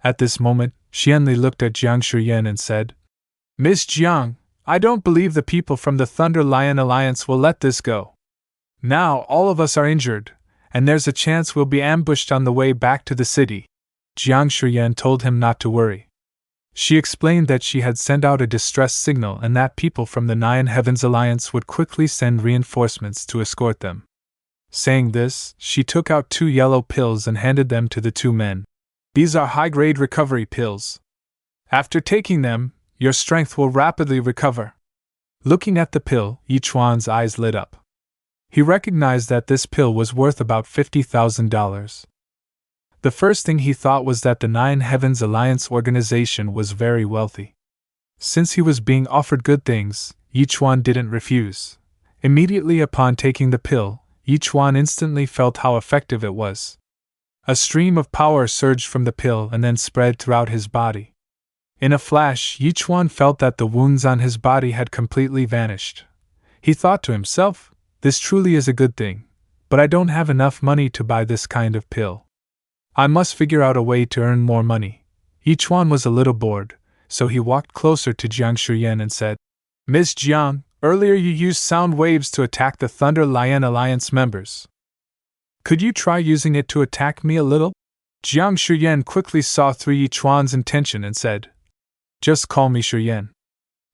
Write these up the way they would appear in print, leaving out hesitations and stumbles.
At this moment, Xianli looked at Jiang Shiyan and said, Miss Jiang, I don't believe the people from the Thunder Lion Alliance will let this go. Now all of us are injured, and there's a chance we'll be ambushed on the way back to the city. Jiang Shiyan told him not to worry. She explained that she had sent out a distress signal and that people from the Nine Heavens Alliance would quickly send reinforcements to escort them. Saying this, she took out 2 yellow pills and handed them to the 2 men. These are high-grade recovery pills. After taking them, your strength will rapidly recover. Looking at the pill, Yichuan's eyes lit up. He recognized that this pill was worth about $50,000. The first thing he thought was that the Nine Heavens Alliance organization was very wealthy. Since he was being offered good things, Yichuan didn't refuse. Immediately upon taking the pill, Yichuan instantly felt how effective it was. A stream of power surged from the pill and then spread throughout his body. In a flash, Yichuan felt that the wounds on his body had completely vanished. He thought to himself, this truly is a good thing, but I don't have enough money to buy this kind of pill. I must figure out a way to earn more money. Yichuan was a little bored, so he walked closer to Jiang Shiyan and said, Miss Jiang, earlier you used sound waves to attack the Thunder Lion Alliance members. Could you try using it to attack me a little? Jiang Shiyan quickly saw through Yichuan's intention and said, Just call me Shiyan.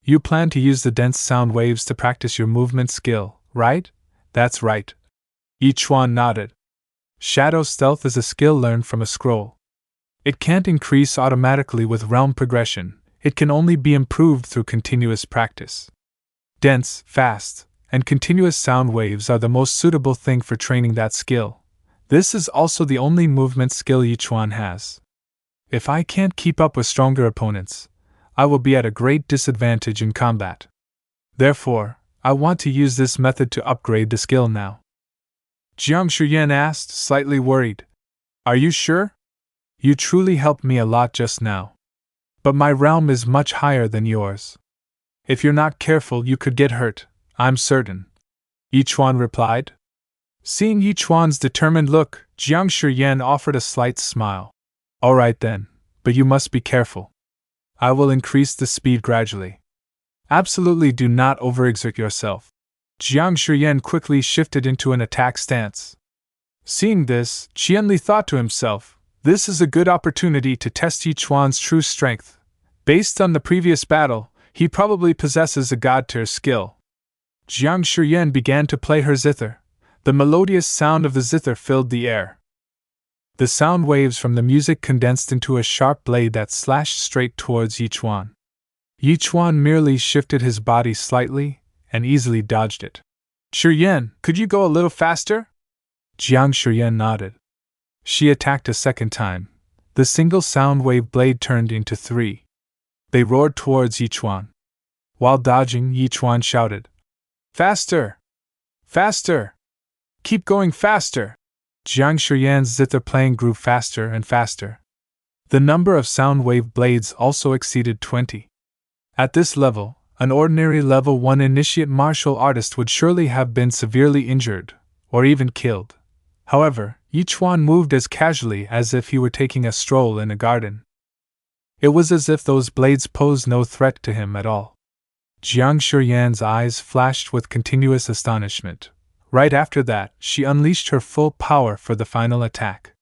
You plan to use the dense sound waves to practice your movement skill, right? That's right. Yichuan nodded. Shadow Stealth is a skill learned from a scroll. It can't increase automatically with realm progression, it can only be improved through continuous practice. Dense, fast, and continuous sound waves are the most suitable thing for training that skill. This is also the only movement skill Yichuan has. If I can't keep up with stronger opponents, I will be at a great disadvantage in combat. Therefore, I want to use this method to upgrade the skill now. Jiang Shiyan asked, slightly worried. Are you sure? You truly helped me a lot just now. But my realm is much higher than yours. If you're not careful, you could get hurt, I'm certain. Yichuan replied. Seeing Yichuan's determined look, Jiang Shiyan offered a slight smile. All right then, but you must be careful. I will increase the speed gradually. Absolutely do not overexert yourself. Jiang Shiyan quickly shifted into an attack stance. Seeing this, Qianli thought to himself, this is a good opportunity to test Yichuan's true strength. Based on the previous battle, he probably possesses a god-tier skill. Jiang Shiyan began to play her zither. The melodious sound of the zither filled the air. The sound waves from the music condensed into a sharp blade that slashed straight towards Yichuan. Yichuan merely shifted his body slightly and easily dodged it. Shiyan, could you go a little faster? Jiang Shiyan nodded. She attacked a second time. The single sound wave blade turned into 3. They roared towards Yichuan. While dodging, Yichuan shouted, Faster! Faster! Keep going faster! Jiang Shiyan's zither playing grew faster and faster. The number of sound wave blades also exceeded 20. At this level, an ordinary level 1 initiate martial artist would surely have been severely injured, or even killed. However, Yichuan moved as casually as if he were taking a stroll in a garden. It was as if those blades posed no threat to him at all. Jiang Shiyan's eyes flashed with continuous astonishment. Right after that, she unleashed her full power for the final attack.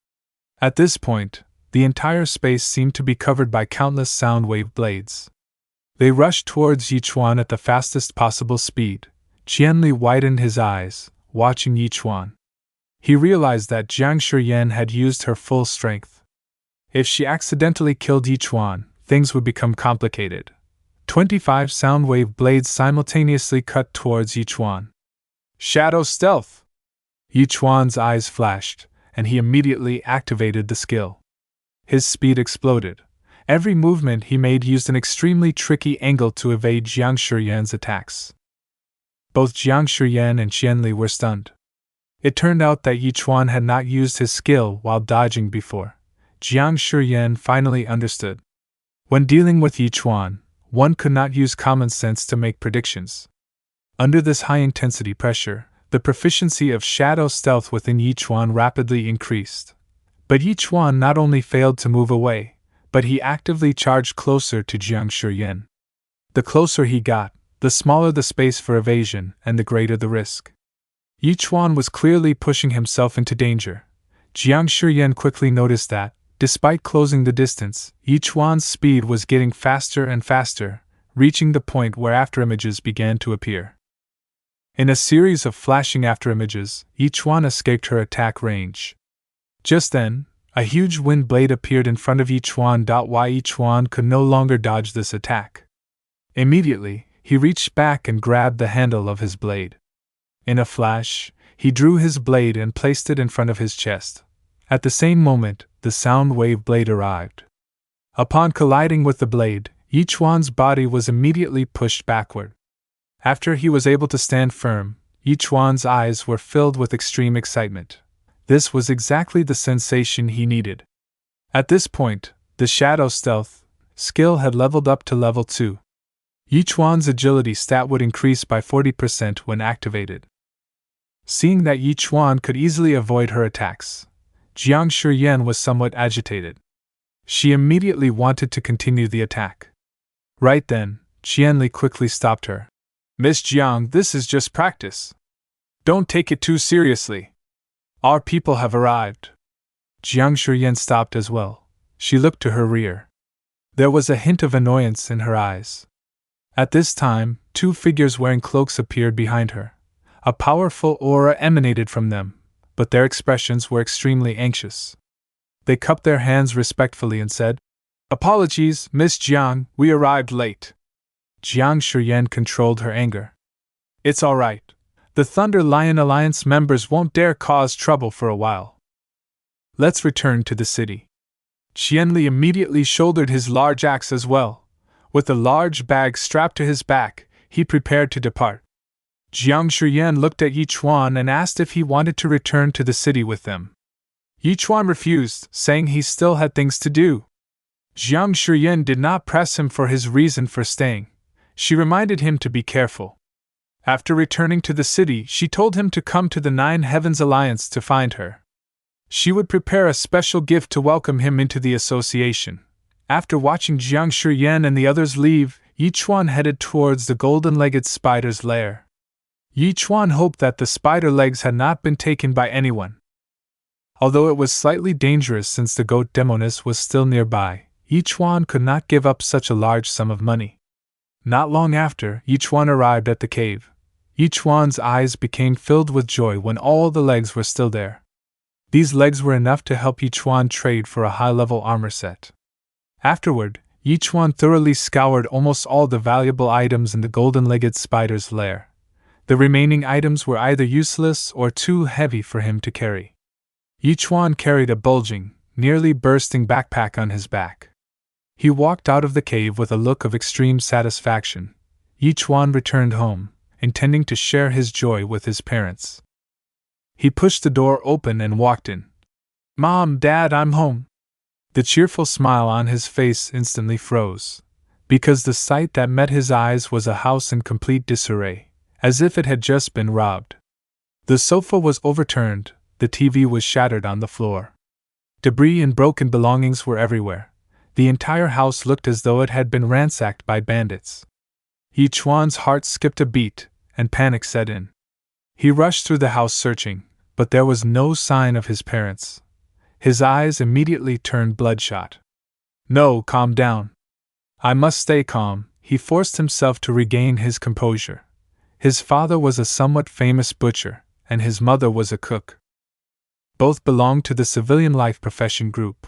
At this point, the entire space seemed to be covered by countless sound wave blades. They rushed towards Yichuan at the fastest possible speed. Qianli widened his eyes, watching Yichuan. He realized that Jiang Shiyan had used her full strength. If she accidentally killed Yichuan, things would become complicated. 25 sound wave blades simultaneously cut towards Yichuan. Shadow Stealth! Yichuan's eyes flashed, and he immediately activated the skill. His speed exploded. Every movement he made used an extremely tricky angle to evade Jiang Shiyan's attacks. Both Jiang Shiyan and Qianli were stunned. It turned out that Yichuan had not used his skill while dodging before. Jiang Shiyan finally understood. When dealing with Yichuan, one could not use common sense to make predictions. Under this high-intensity pressure, the proficiency of Shadow Stealth within Yichuan rapidly increased. But Yichuan not only failed to move away, but he actively charged closer to Jiang Shiyan. The closer he got, the smaller the space for evasion and the greater the risk. Yi Chuan was clearly pushing himself into danger. Jiang Shiyan quickly noticed that, despite closing the distance, Yi Chuan's speed was getting faster and faster, reaching the point where afterimages began to appear. In a series of flashing afterimages, Yi Chuan escaped her attack range. Just then, a huge wind blade appeared in front of Yi Chuan. Yi Chuan could no longer dodge this attack. Immediately, he reached back and grabbed the handle of his blade. In a flash, he drew his blade and placed it in front of his chest. At the same moment, the sound wave blade arrived. Upon colliding with the blade, Yi Chuan's body was immediately pushed backward. After he was able to stand firm, Yi Chuan's eyes were filled with extreme excitement. This was exactly the sensation he needed. At this point, the shadow stealth skill had leveled up to level 2. Yi Chuan's agility stat would increase by 40% when activated. Seeing that Yi Chuan could easily avoid her attacks, Jiang Shiyan was somewhat agitated. She immediately wanted to continue the attack. Right then, Qianli quickly stopped her. "Miss Jiang, this is just practice. Don't take it too seriously. Our people have arrived." Jiang Shiyan stopped as well. She looked to her rear. There was a hint of annoyance in her eyes. At this time, 2 figures wearing cloaks appeared behind her. A powerful aura emanated from them, but their expressions were extremely anxious. They cupped their hands respectfully and said, "Apologies, Miss Jiang, we arrived late." Jiang Shiyan controlled her anger. "It's all right. The Thunder Lion Alliance members won't dare cause trouble for a while. Let's return to the city." Qianli immediately shouldered his large axe as well. With a large bag strapped to his back, he prepared to depart. Jiang Shiyan looked at Yi Chuan and asked if he wanted to return to the city with them. Yi Chuan refused, saying he still had things to do. Jiang Shiyan did not press him for his reason for staying. She reminded him to be careful. After returning to the city, she told him to come to the 9 Heavens Alliance to find her. She would prepare a special gift to welcome him into the association. After watching Jiang Shiyan and the others leave, Yi Chuan headed towards the golden-legged spider's lair. Yi Chuan hoped that the spider legs had not been taken by anyone. Although it was slightly dangerous since the goat demoness was still nearby, Yi Chuan could not give up such a large sum of money. Not long after, Yi Chuan arrived at the cave. Yi Chuan's eyes became filled with joy when all the legs were still there. These legs were enough to help Yi Chuan trade for a high-level armor set. Afterward, Yi Chuan thoroughly scoured almost all the valuable items in the golden-legged spider's lair. The remaining items were either useless or too heavy for him to carry. Yi Chuan carried a bulging, nearly bursting backpack on his back. He walked out of the cave with a look of extreme satisfaction. Yi Chuan returned home, intending to share his joy with his parents. He pushed the door open and walked in. "Mom, Dad, I'm home." The cheerful smile on his face instantly froze, because the sight that met his eyes was a house in complete disarray, as if it had just been robbed. The sofa was overturned, the TV was shattered on the floor. Debris and broken belongings were everywhere. The entire house looked as though it had been ransacked by bandits. Yi Chuan's heart skipped a beat, and panic set in. He rushed through the house searching, but there was no sign of his parents. His eyes immediately turned bloodshot. "No, calm down. I must stay calm," he forced himself to regain his composure. His father was a somewhat famous butcher, and his mother was a cook. Both belonged to the civilian life profession group.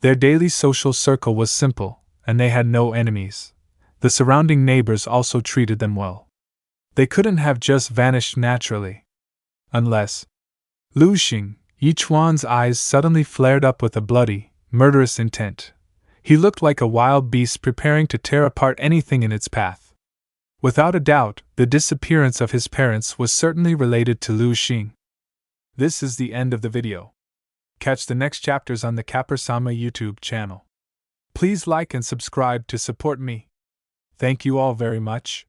Their daily social circle was simple, and they had no enemies. The surrounding neighbors also treated them well. They couldn't have just vanished naturally. Unless… Lu Xing, Yi Chuan's eyes suddenly flared up with a bloody, murderous intent. He looked like a wild beast preparing to tear apart anything in its path. Without a doubt, the disappearance of his parents was certainly related to Lu Xing. This is the end of the video. Catch the next chapters on the Kapper-sama YouTube channel. Please like and subscribe to support me. Thank you all very much.